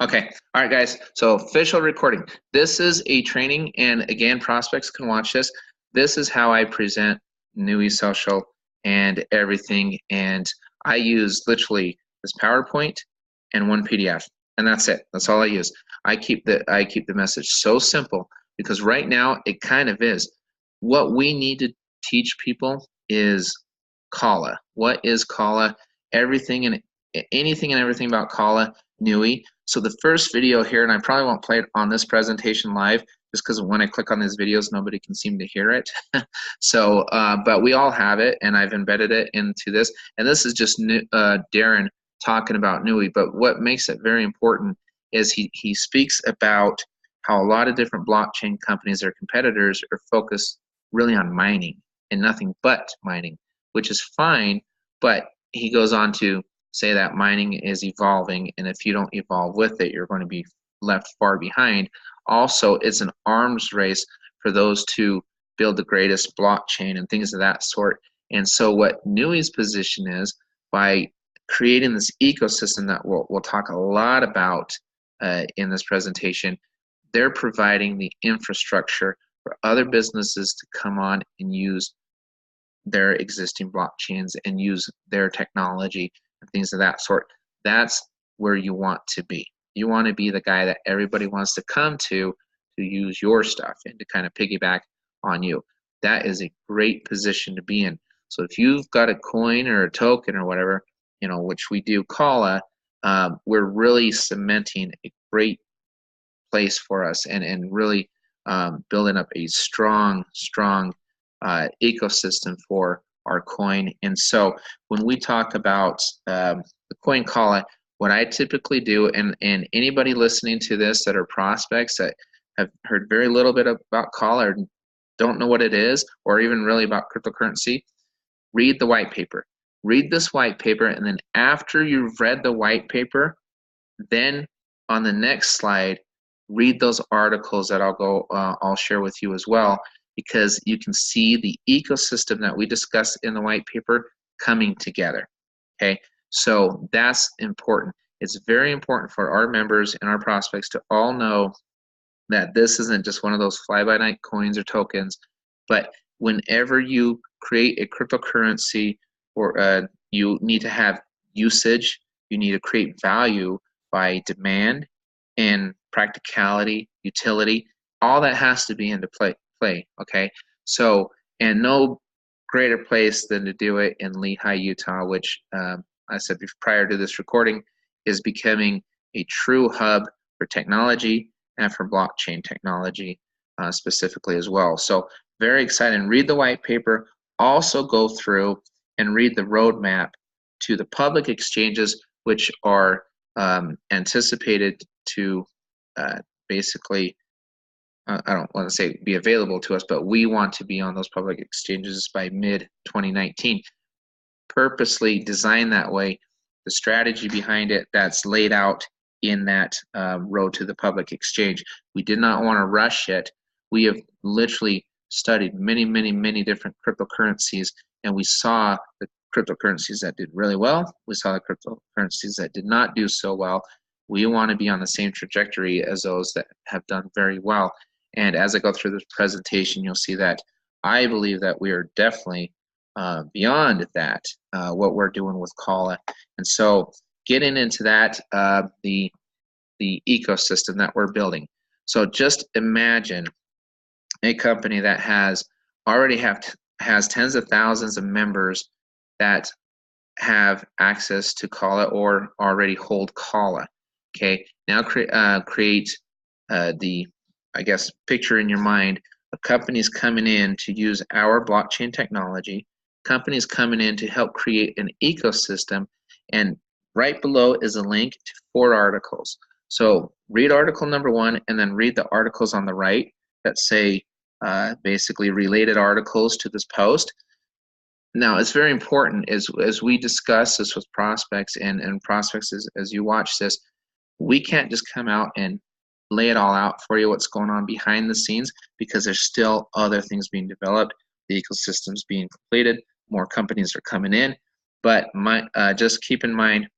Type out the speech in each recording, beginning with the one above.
Okay. All right, guys. So official recording. This is a training, and again, prospects can watch this. This is how I present Nui Social and everything, and I use literally this PowerPoint and one PDF, and that's it. That's all I use. I keep the message so simple because right now it kind of is. What we need to teach people is Kala. What is Kala? Everything and anything and everything about Kala, Nui. So the first video here, and I probably won't play it on this presentation live, just because when I click on these videos, nobody can seem to hear it. So, but we all have it, and I've embedded it into this. And this is just Darren talking about Nui. But what makes it very important is he speaks about how a lot of different blockchain companies or competitors are focused really on mining and nothing but mining, which is fine, but he goes on to say that mining is evolving, and if you don't evolve with it, you're going to be left far behind. Also, it's an arms race for those to build the greatest blockchain and things of that sort. And so what Nui's position is, by creating this ecosystem that we'll talk a lot about in this presentation, they're providing the infrastructure for other businesses to come on and use their existing blockchains and use their technology and things of that sort. That's where you want to be. You want to be the guy that everybody wants to come to use your stuff and to kind of piggyback on you. That is a great position to be in. So if you've got a coin or a token or whatever, which we do call we're really cementing a great place for us and really building up a strong ecosystem for our coin. And so when we talk about the coin call, what I typically do, and anybody listening to this that are prospects that have heard very little bit about call or don't know what it is, or even really about cryptocurrency, read the white paper. Read this white paper, and then after you've read the white paper, then on the next slide, read those articles that I'll share with you as well, because you can see the ecosystem that we discussed in the white paper coming together. Okay, so that's important. It's very important for our members and our prospects to all know that this isn't just one of those fly-by-night coins or tokens, but whenever you create a cryptocurrency, or you need to have usage, you need to create value by demand and practicality, utility, all that has to be into play, okay? So, and no greater place than to do it in Lehi, Utah, which I said prior to this recording, is becoming a true hub for technology and for blockchain technology specifically as well. So very excited. Read the white paper. Also go through and read the roadmap to the public exchanges, which are anticipated to basically, I don't want to say be available to us, but we want to be on those public exchanges by mid-2019. Purposely designed that way. The strategy behind it, that's laid out in that road to the public exchange. We did not want to rush it. We have literally studied many different cryptocurrencies, and we saw the cryptocurrencies that did really well. We saw the cryptocurrencies that did not do so well. We want to be on the same trajectory as those that have done very well. And as I go through this presentation, you'll see that I believe that we are definitely beyond that, what we're doing with Kala. And so getting into that, the ecosystem that we're building. So just imagine a company that has tens of thousands of members that have access to Kala or already hold Kala. Okay, now create the, I guess, picture in your mind of companies coming in to use our blockchain technology, companies coming in to help create an ecosystem, and right below is a link to 4 articles. So read article number 1 and then read the articles on the right that say basically related articles to this post. Now, it's very important as we discuss this with prospects and prospects as you watch this, we can't just come out and lay it all out for you what's going on behind the scenes, because there's still other things being developed, the ecosystem's being completed, more companies are coming in, but just keep in mind,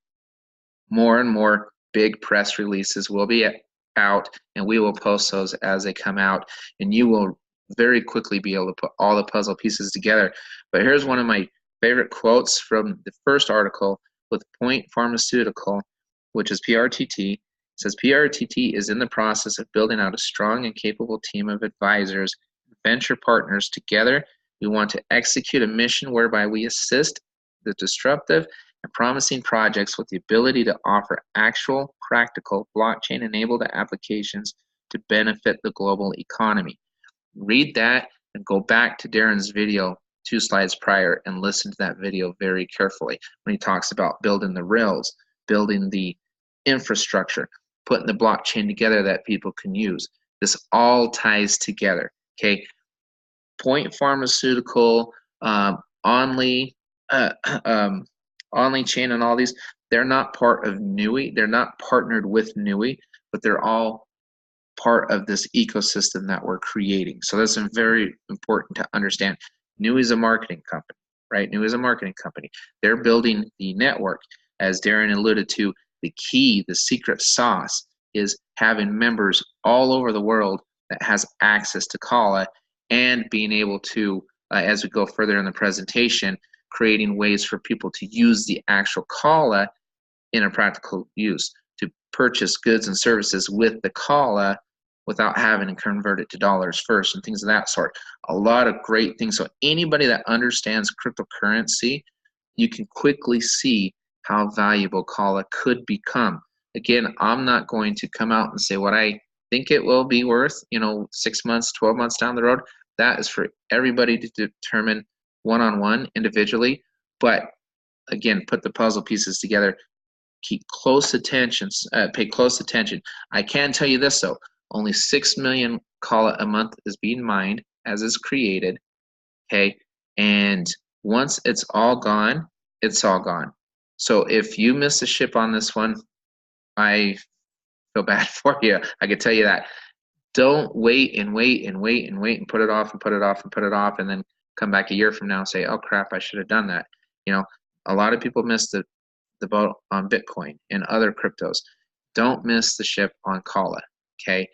more and more big press releases will be out, and we will post those as they come out, and you will very quickly be able to put all the puzzle pieces together. But here's one of my favorite quotes from the first article with Point Pharmaceutical, which is PRTT. It says, PRTT is in the process of building out a strong and capable team of advisors and venture partners. Together, we want to execute a mission whereby we assist the disruptive and promising projects with the ability to offer actual, practical, blockchain-enabled applications to benefit the global economy. Read that and go back to Darren's video 2 slides prior and listen to that video very carefully when he talks about building the rails, building the infrastructure, putting the blockchain together that people can use. This all ties together, okay? Point Pharmaceutical, Only Chain, and all these, they're not part of Nui. They're not partnered with Nui, but they're all part of this ecosystem that we're creating. So that's very important to understand. Nui is a marketing company, right? Nui is a marketing company. They're building the network. As Darren alluded to, the key, the secret sauce is having members all over the world that has access to Kala, and being able to, as we go further in the presentation, creating ways for people to use the actual Kala in a practical use, to purchase goods and services with the Kala without having to convert it to dollars first and things of that sort. A lot of great things. So anybody that understands cryptocurrency, you can quickly see how valuable Kala could become. Again, I'm not going to come out and say what I think it will be worth, 6 months, 12 months down the road. That is for everybody to determine one-on-one, individually. But again, put the puzzle pieces together. Keep close attention. Pay close attention. I can tell you this though: only 6 million Kala a month is being mined as is created. Okay, and once it's all gone, it's all gone. So if you miss a ship on this one, I feel bad for you. I can tell you that. Don't wait and wait and wait and wait and put it off and put it off and put it off, and then come back a year from now and say, oh crap, I should have done that. A lot of people miss the boat on Bitcoin and other cryptos. Don't miss the ship on Kala, okay?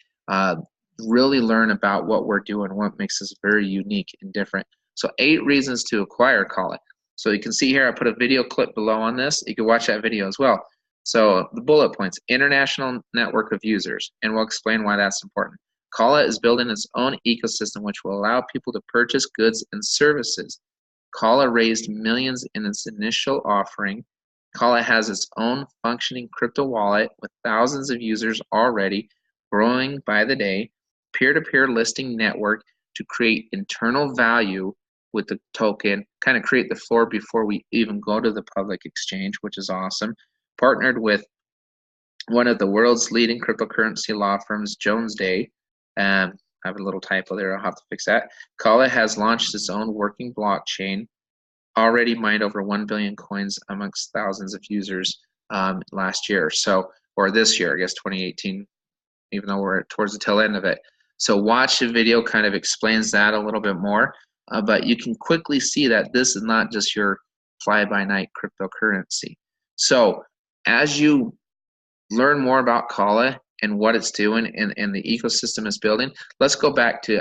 Really learn about what we're doing, what makes us very unique and different. So 8 reasons to acquire Kala. So you can see here, I put a video clip below on this. You can watch that video as well. So the bullet points: international network of users, and we'll explain why that's important. Kala is building its own ecosystem which will allow people to purchase goods and services. Kala raised millions in its initial offering. Kala has its own functioning crypto wallet with thousands of users already, growing by the day. Peer-to-peer listing network to create internal value with the token, kind of create the floor before we even go to the public exchange, which is awesome. Partnered with one of the world's leading cryptocurrency law firms, Jones Day. I have a little typo there, I'll have to fix that. Kala has launched its own working blockchain, already mined over 1 billion coins amongst thousands of users last year, or this year, I guess 2018, even though we're towards the tail end of it. So watch the video, kind of explains that a little bit more, but you can quickly see that this is not just your fly-by-night cryptocurrency. So as you learn more about Kala and what it's doing and the ecosystem it's building, let's go back to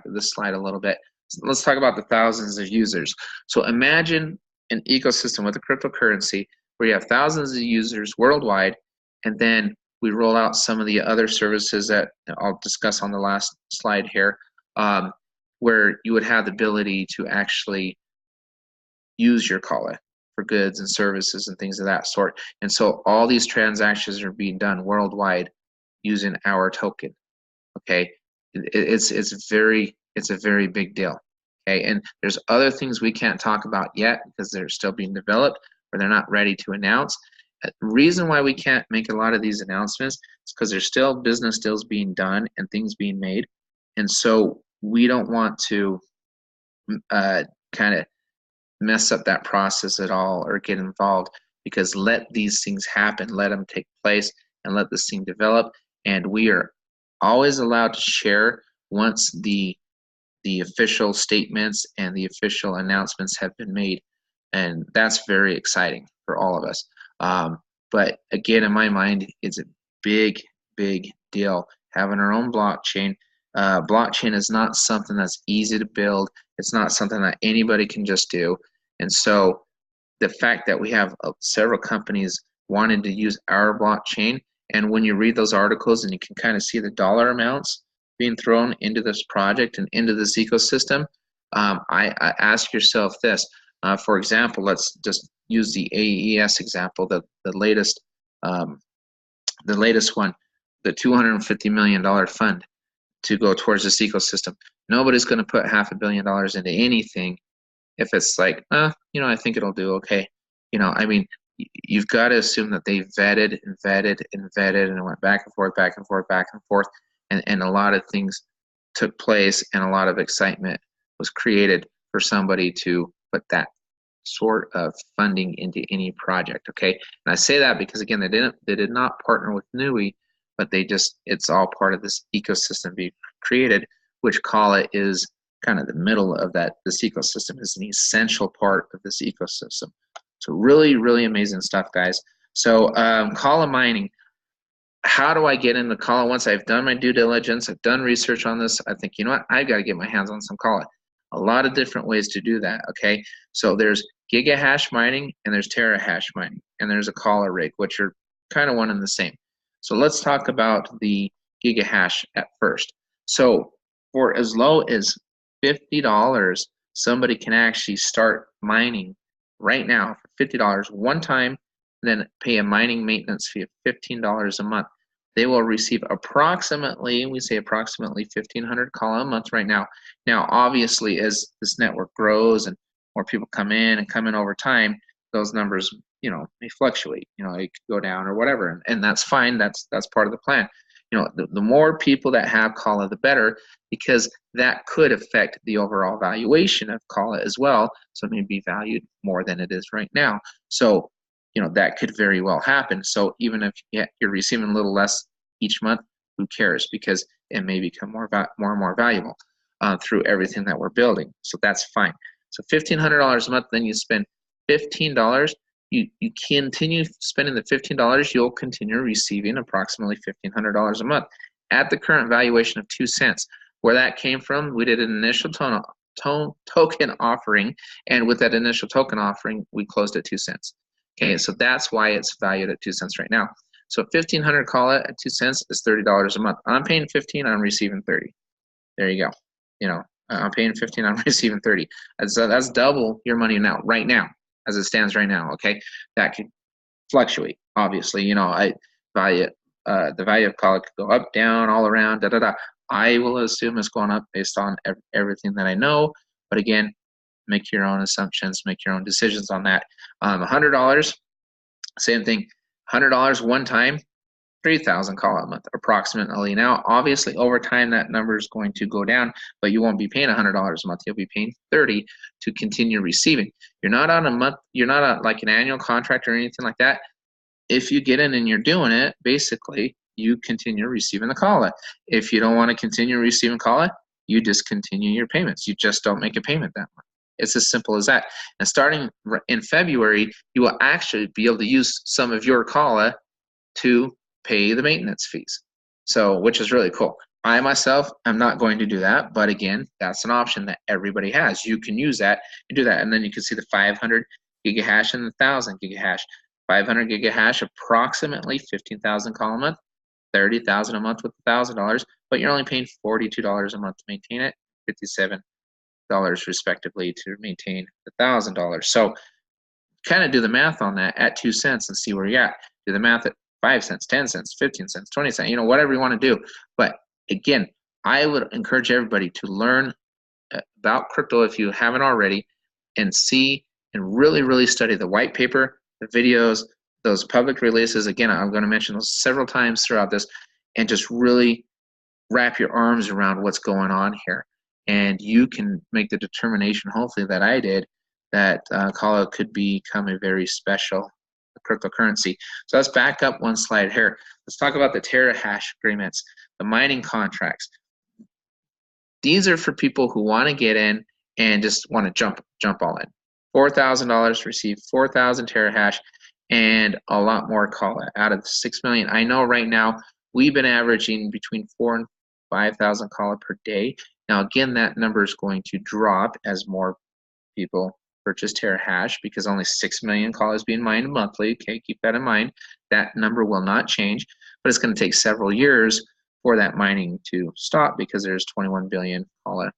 this slide a little bit. Let's talk about the thousands of users. So imagine an ecosystem with a cryptocurrency where you have thousands of users worldwide, and then we roll out some of the other services that I'll discuss on the last slide here, where you would have the ability to actually use your Kala for goods and services and things of that sort. And so all these transactions are being done worldwide using our token. Okay, it's a very big deal. Okay, and there's other things we can't talk about yet because they're still being developed or they're not ready to announce. The reason why we can't make a lot of these announcements is because there's still business deals being done and things being made, and so we don't want to kind of mess up that process at all or get involved, because let these things happen, let them take place, and let this thing develop. And we are always allowed to share once the official statements and the official announcements have been made, and that's very exciting for all of us. But again, in my mind, it's a big, big deal having our own blockchain. Blockchain is not something that's easy to build. It's not something that anybody can just do. And so the fact that we have several companies wanting to use our blockchain, and when you read those articles and you can kind of see the dollar amounts being thrown into this project and into this ecosystem, I ask yourself this. For example, let's just use the AES example, the latest one, the $250 million fund to go towards this ecosystem. Nobody's going to put $500 million into anything if it's like, I think it'll do okay. I mean, you've got to assume that they vetted and vetted and vetted, and it went back and forth, back and forth, back and forth, and a lot of things took place, and a lot of excitement was created for somebody to put that sort of funding into any project. Okay, and I say that because again, they did not partner with Nui, but it's all part of this ecosystem being created, which Kala is kind of the middle of this ecosystem, is an essential part of this ecosystem. So really, really amazing stuff, guys. So Kala mining, how do I get into Kala? Once I've done my due diligence, I've done research on this, I think, you know what, I've got to get my hands on some Kala. A lot of different ways to do that, okay? So there's gigahash mining and there's terahash mining, and there's a Kala rig, which are kind of one and the same. So let's talk about the gigahash at first. So for as low as $50, somebody can actually start mining right now for $50 one time, then pay a mining maintenance fee of $15 a month. They will receive approximately, we say approximately 1,500 Kala a month right now. Now, obviously, as this network grows and more people come in over time, those numbers, may fluctuate. It could go down or whatever, and that's fine. That's part of the plan. The more people that have Kala, the better, because that could affect the overall valuation of Kala as well. So it may be valued more than it is right now. So, that could very well happen. So even if you're receiving a little less each month, who cares? Because it may become more and more valuable through everything that we're building. So that's fine. So $1,500 a month, then you spend $15. You continue spending the $15, you'll continue receiving approximately $1,500 a month at the current valuation of 2 cents. Where that came from, we did an initial token offering, and with that initial token offering, we closed at 2 cents. Okay, so that's why it's valued at 2 cents right now. So 1,500 Kala at 2 cents is $30 a month. I'm paying 15, I'm receiving 30. There you go. I'm paying 15, I'm receiving 30. That's double your money right now, as it stands right now. Okay, that could fluctuate. Obviously, the value of Kala could go up, down, all around, I will assume it's going up based on everything that I know. But again, make your own assumptions, make your own decisions on that. $100, same thing. $100 one time, 3,000 Kala a month, approximately. Now, obviously, over time, that number is going to go down, but you won't be paying $100 a month. You'll be paying $30 to continue receiving. You're not on a month. You're not on like an annual contract or anything like that. If you get in and you're doing it, basically, you continue receiving the Kala. If you don't want to continue receiving Kala, you discontinue your payments. You just don't make a payment that month. It's as simple as that. And starting in February, you will actually be able to use some of your Kala to pay the maintenance fees. So, which is really cool. I myself, I'm not going to do that, but again, that's an option that everybody has. You can use that and do that, and then you can see the 500 gigahash and the 1,000 gigahash. 500 gigahash, approximately 15,000 Kala a month, 30,000 a month with $1,000, but you're only paying $42 a month to maintain it, $57 respectively to maintain the $1,000. So kind of do the math on that at 2 cents and see where you're at. Do the math at 5 cents, 10 cents, 15 cents, 20 cents, whatever you want to do. But again, I would encourage everybody to learn about crypto if you haven't already, and see and really, really study the white paper, the videos, those public releases. Again, I'm going to mention those several times throughout this, and just really wrap your arms around what's going on here. And you can make the determination, hopefully, that I did, that Kala could become a very special cryptocurrency. So let's back up one slide here. Let's talk about the terahash agreements, the mining contracts. These are for people who want to get in and just want to jump all in. $4,000, receive 4,000 terahash, and a lot more Kala. Out of the 6 million, I know right now we've been averaging between 4,000 and 5,000 Kala per day. Now again, that number is going to drop as more people purchase Terahash because only 6 million Kala is being mined monthly. Okay, keep that in mind. That number will not change, but it's going to take several years for that mining to stop because there's 21 billion Kala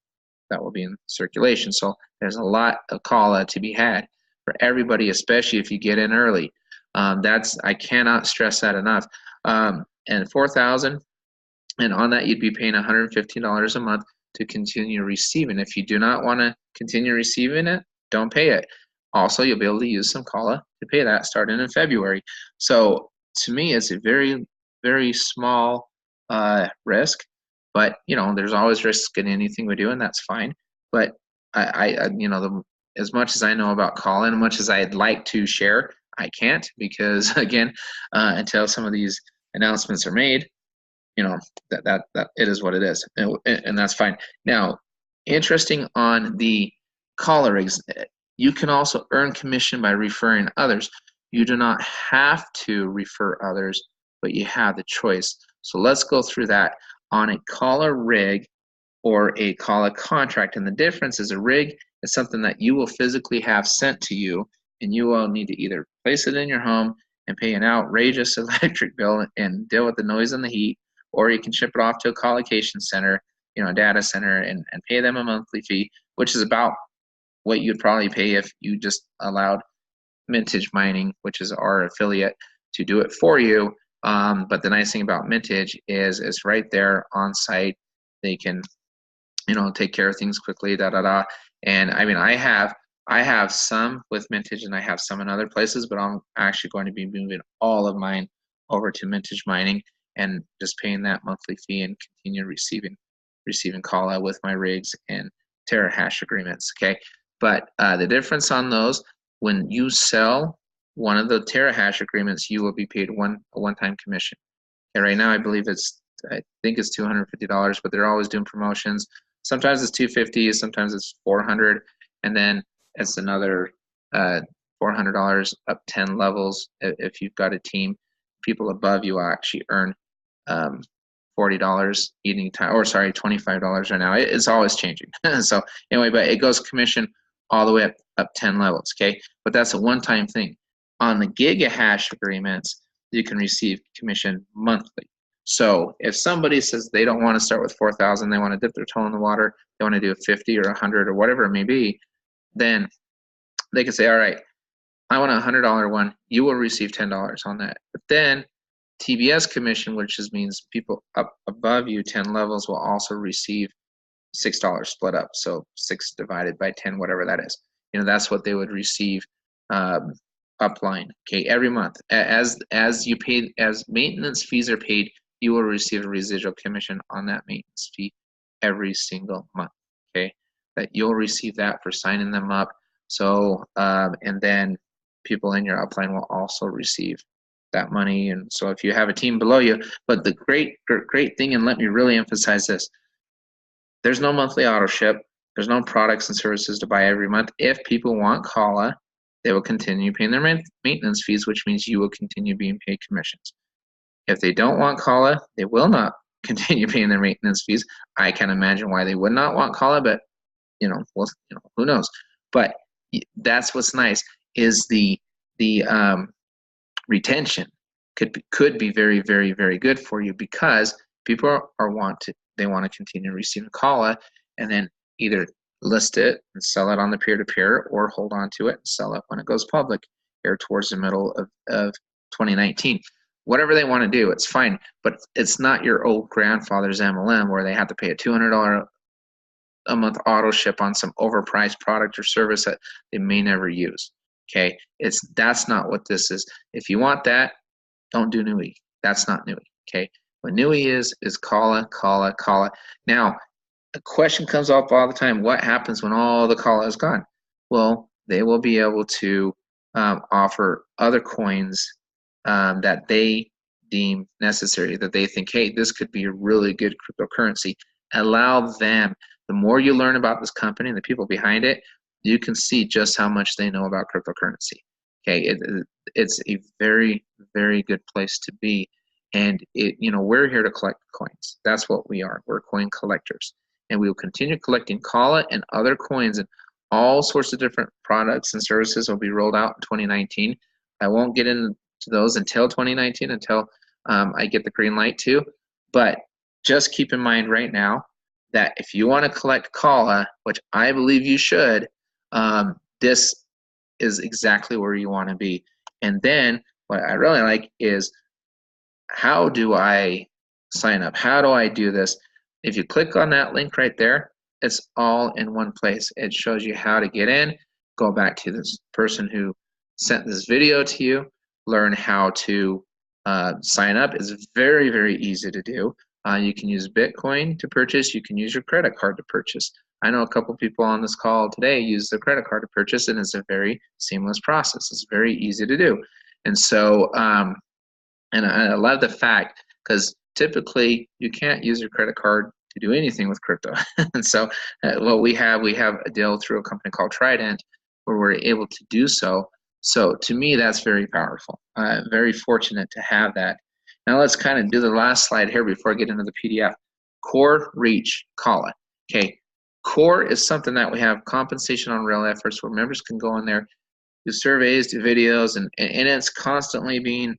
that will be in circulation. So there's a lot of Kala to be had for everybody, especially if you get in early. I cannot stress that enough. And 4,000, and on that you'd be paying $115 a month to continue receiving. If you do not want to continue receiving it, don't pay it. Also, you'll be able to use some Kala to pay that starting in February. So to me, it's a very, very small risk, but there's always risk in anything we do, and that's fine. But as much as I know about Kala and as much as I'd like to share, I can't because again, until some of these announcements are made, that it is what it is, and that's fine. Now, interesting on the Kala rigs, you can also earn commission by referring others. You do not have to refer others, but you have the choice. So let's go through that on a Kala rig or a Kala contract. And the difference is a rig is something that you will physically have sent to you, and you will need to either place it in your home and pay an outrageous electric bill and deal with the noise and the heat, or you can ship it off to a colocation center, a data center, and pay them a monthly fee, which is about what you'd probably pay if you just allowed Mintage Mining, which is our affiliate, to do it for you. But the nice thing about Mintage is it's right there on site. They can, take care of things quickly, And I mean, I have some with Mintage and I have some in other places, but I'm actually going to be moving all of mine over to Mintage Mining and just paying that monthly fee and continue receiving Kala with my rigs and Terahash agreements. Okay, but the difference on those, when you sell one of the Terahash agreements, you will be paid a one-time commission. And right now, I think it's $250, but they're always doing promotions. Sometimes it's $250, sometimes it's $400, and then it's another $400 up 10 levels if you've got a team. People above you will actually earn $40 eating time, or sorry, $25 right now. It's always changing. So anyway, but it goes commission all the way up 10 levels, okay? But that's a one-time thing. On the gigahash agreements, you can receive commission monthly. So if somebody says they don't want to start with 4,000, they want to dip their toe in the water, they want to do a 50 or 100 or whatever it may be, then they can say, all right, I want a $100 one. You will receive $10 on that. But then TBS commission, which means people up above you 10 levels will also receive $6 split up. So 6 divided by 10, whatever that is. That's what they would receive upline. Okay, every month. As maintenance fees are paid, you will receive a residual commission on that maintenance fee every single month. Okay, that you'll receive that for signing them up. So and then people in your upline will also receive that money. And so if you have a team below you, but the great thing, and let me really emphasize this, there's no monthly auto ship. There's no products and services to buy every month. If people want Kala, they will continue paying their maintenance fees, which means you will continue being paid commissions. If they don't want Kala, they will not continue paying their maintenance fees. I can imagine why they would not want Kala, but who knows? But that's what's nice is the retention could be very, very, very good for you because people want to continue receiving Kala and then either list it and sell it on the peer-to-peer or hold on to it and sell it when it goes public here towards the middle of 2019. Whatever they want to do, it's fine, but it's not your old grandfather's MLM where they have to pay a $200 a month auto ship on some overpriced product or service that they may never use. Okay, that's not what this is. If you want that, don't do Nui. That's not Nui. Okay, what Nui is Kala. Now, a question comes up all the time: what happens when all the Kala is gone? Well, they will be able to offer other coins that they deem necessary, that they think, hey, this could be a really good cryptocurrency. Allow them. The more you learn about this company and the people behind it, you can see just how much they know about cryptocurrency. Okay, it's a very, very good place to be. And we're here to collect coins. That's what we are. We're coin collectors. And we will continue collecting Kala and other coins, and all sorts of different products and services will be rolled out in 2019. I won't get into those until 2019, until I get the green light to. But just keep in mind right now that if you want to collect Kala, which I believe you should, this is exactly where you want to be. And then what I really like is, how do I sign up? How do I do this? If you click on that link right there, it's all in one place. It shows you how to get in, go back to this person who sent this video to you, learn how to sign up. It's very, very easy to do. You can use Bitcoin to purchase. You can use your credit card to purchase. I know a couple people on this call today use their credit card to purchase, and it's a very seamless process. It's very easy to do. And so, and I love the fact, because typically you can't use your credit card to do anything with crypto. And so what we have a deal through a company called Trident where we're able to do so. So to me, that's very powerful. Very fortunate to have that. Now let's kind of do the last slide here before I get into the PDF. Core, reach, call it. Okay, core is something that we have compensation on real efforts, where members can go in there, do surveys, do videos, and it's constantly being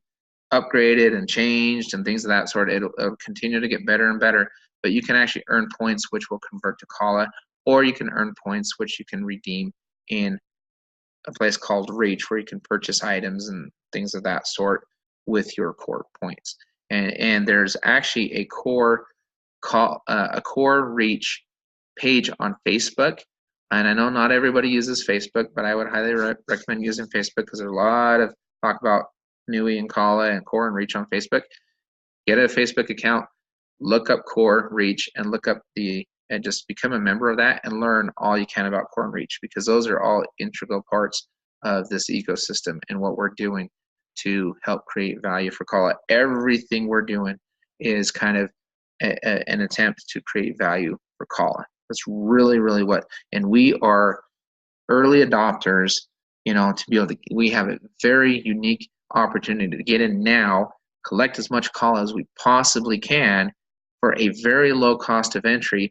upgraded and changed and things of that sort. It'll continue to get better and better, but you can actually earn points which will convert to Kala, or you can earn points which you can redeem in a place called Reach, where you can purchase items and things of that sort with your core points. And there's actually a core Reach page on Facebook. And I know not everybody uses Facebook, but I would highly recommend using Facebook, because there's a lot of talk about Nui and Kala and Core and Reach on Facebook. Get a Facebook account, look up Core, Reach, and look up and just become a member of that and learn all you can about Core and Reach, because those are all integral parts of this ecosystem and what we're doing to help create value for Kala. Everything we're doing is kind of an attempt to create value for Kala. That's really, really what, and we are early adopters, to be able to, we have a very unique opportunity to get in now, collect as much Kala as we possibly can for a very low cost of entry,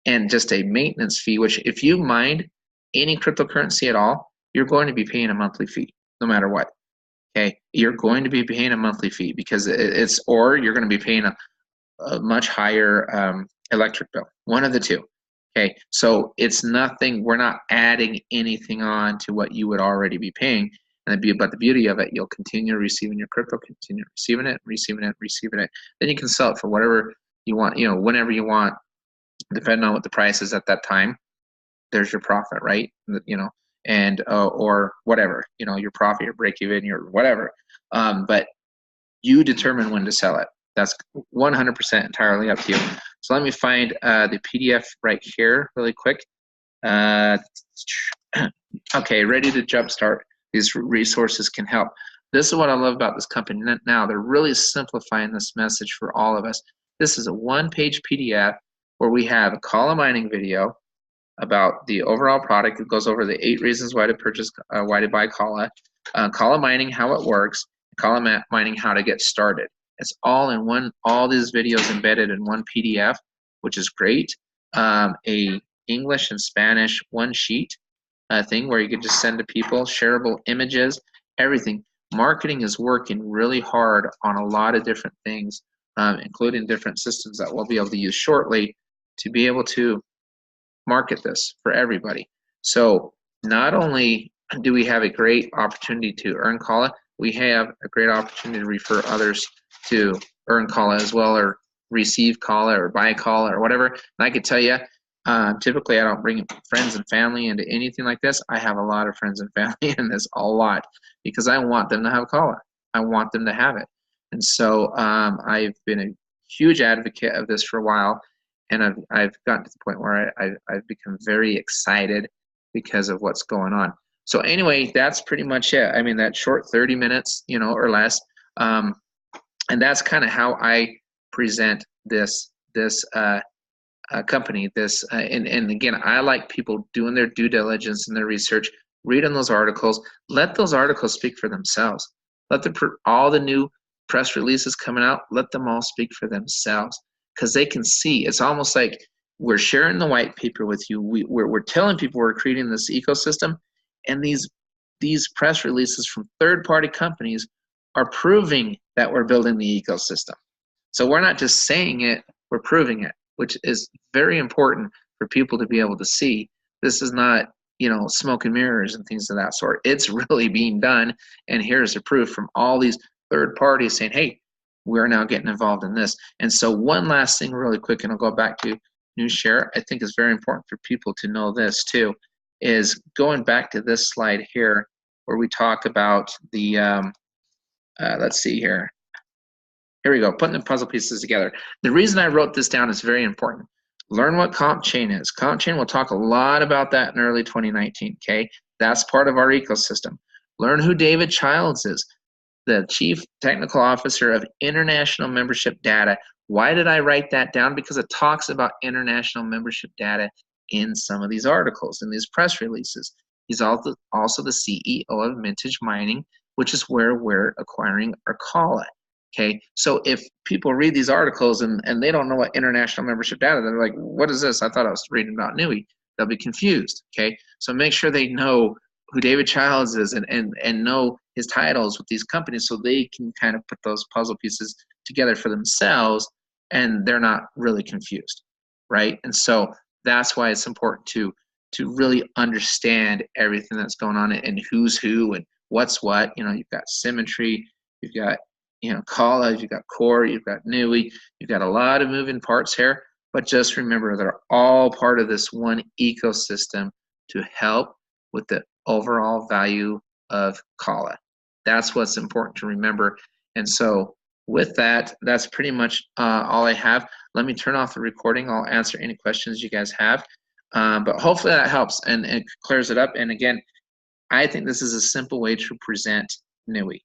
and just a maintenance fee, which if you mind any cryptocurrency at all, you're going to be paying a monthly fee no matter what. Okay, you're going to be paying a monthly fee, because or you're going to be paying a much higher electric bill, one of the two. Okay, so it's nothing, we're not adding anything on to what you would already be paying. But the beauty of it, you'll continue receiving your crypto, continue receiving it. Then you can sell it for whatever you want, whenever you want, depending on what the price is at that time. There's your profit, right? And or whatever, your profit, your break even, your whatever. But you determine when to sell it. That's 100% entirely up to you. So let me find the PDF right here really quick. Okay, ready to jumpstart. These resources can help. This is what I love about this company now. They're really simplifying this message for all of us. This is a one-page PDF where we have a Kala mining video about the overall product. It goes over the 8 reasons why to purchase, why to buy Kala, Kala mining, how it works, Kala mining, how to get started. It's all in one, all these videos embedded in one PDF, which is great. A English and Spanish one sheet thing where you can just send to people, shareable images, everything. Marketing is working really hard on a lot of different things, including different systems that we'll be able to use shortly to be able to market this for everybody. So not only do we have a great opportunity to earn Kala, we have a great opportunity to refer others to earn Kala as well, or receive Kala, or buy Kala, or whatever. And I could tell you, typically I don't bring friends and family into anything like this. I have a lot of friends and family in this, a lot, because I want them to have Kala. I want them to have it. And so I've been a huge advocate of this for a while, and I've gotten to the point where I've become very excited because of what's going on. So anyway, that's pretty much it. I mean, that short 30 minutes, or less. And that's kind of how I present this company. And again, I like people doing their due diligence and their research, read on those articles. Let those articles speak for themselves. Let all the new press releases coming out, let them all speak for themselves, because they can see. It's almost like we're sharing the white paper with you. We're telling people we're creating this ecosystem, and these press releases from third-party companies are proving that we're building the ecosystem. So we're not just saying it, we're proving it, which is very important for people to be able to see. This is not, smoke and mirrors and things of that sort. It's really being done, and here's the proof from all these third parties saying, hey, we're now getting involved in this. And so one last thing really quick, and I'll go back to New Share, I think is very important for people to know this too, is going back to this slide here where we talk about the, let's see here. Here we go, putting the puzzle pieces together. The reason I wrote this down is very important. Learn what comp chain is. Comp chain, we'll talk a lot about that in early 2019, okay? That's part of our ecosystem. Learn who David Childs is, the Chief Technical Officer of International Membership Data. Why did I write that down? Because it talks about international membership data in some of these articles, in these press releases. He's also the CEO of Mintage Mining, which is where we're acquiring Arcala. Okay, so if people read these articles and they don't know what international membership data, they're like, what is this? I thought I was reading about Nui. They'll be confused, okay? So make sure they know who David Childs is and know his titles with these companies so they can kind of put those puzzle pieces together for themselves and they're not really confused, right? And so that's why it's important to really understand everything that's going on and who's who and what's what. You've got symmetry, you've got Kala, you've got Core, you've got Nui, you've got a lot of moving parts here, but just remember they're all part of this one ecosystem to help with the overall value of Kala. That's what's important to remember. And so with that, that's pretty much all I have. Let me turn off the recording. I'll answer any questions you guys have. But hopefully that helps and it clears it up. And again, I think this is a simple way to present Nui.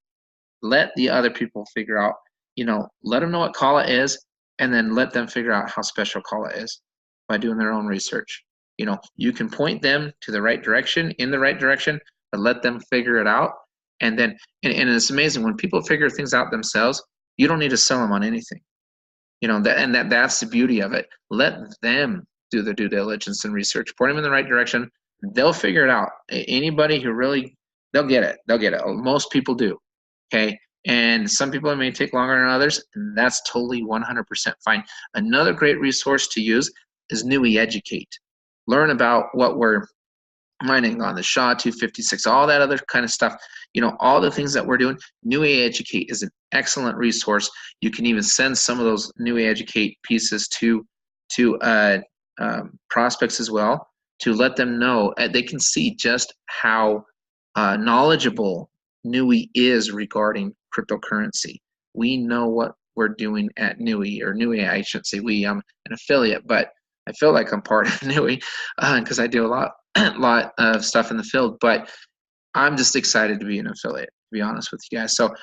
Let the other people figure out, let them know what Kala is, and then let them figure out how special Kala is by doing their own research. You can point them to the right direction, in the right direction, but let them figure it out. And then, and it's amazing, when people figure things out themselves, you don't need to sell them on anything. That's the beauty of it. Let them do the due diligence and research. Point them in the right direction. They'll figure it out. Anybody who really, they'll get it. They'll get it. Most people do. Okay, and some people it may take longer than others, and that's totally 100% fine. Another great resource to use is Nui Educate. Learn about what we're mining on the SHA 256, all that other kind of stuff. All the things that we're doing. Nui Educate is an excellent resource. You can even send some of those Nui Educate pieces to prospects as well to let them know. They can see just how knowledgeable Nui is regarding cryptocurrency. We know what we're doing at Nui, or Nui, I shouldn't say we, I'm an affiliate, but I feel like I'm part of Nui because I do a lot of stuff in the field, but I'm just excited to be an affiliate, to be honest with you guys. So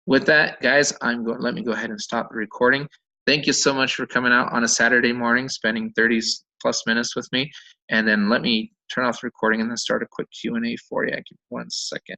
with that, guys, let me go ahead and stop the recording. Thank you so much for coming out on a Saturday morning, spending 30 plus minutes with me, and then let me turn off the recording and then start a quick Q&A for you. Give me 1 second.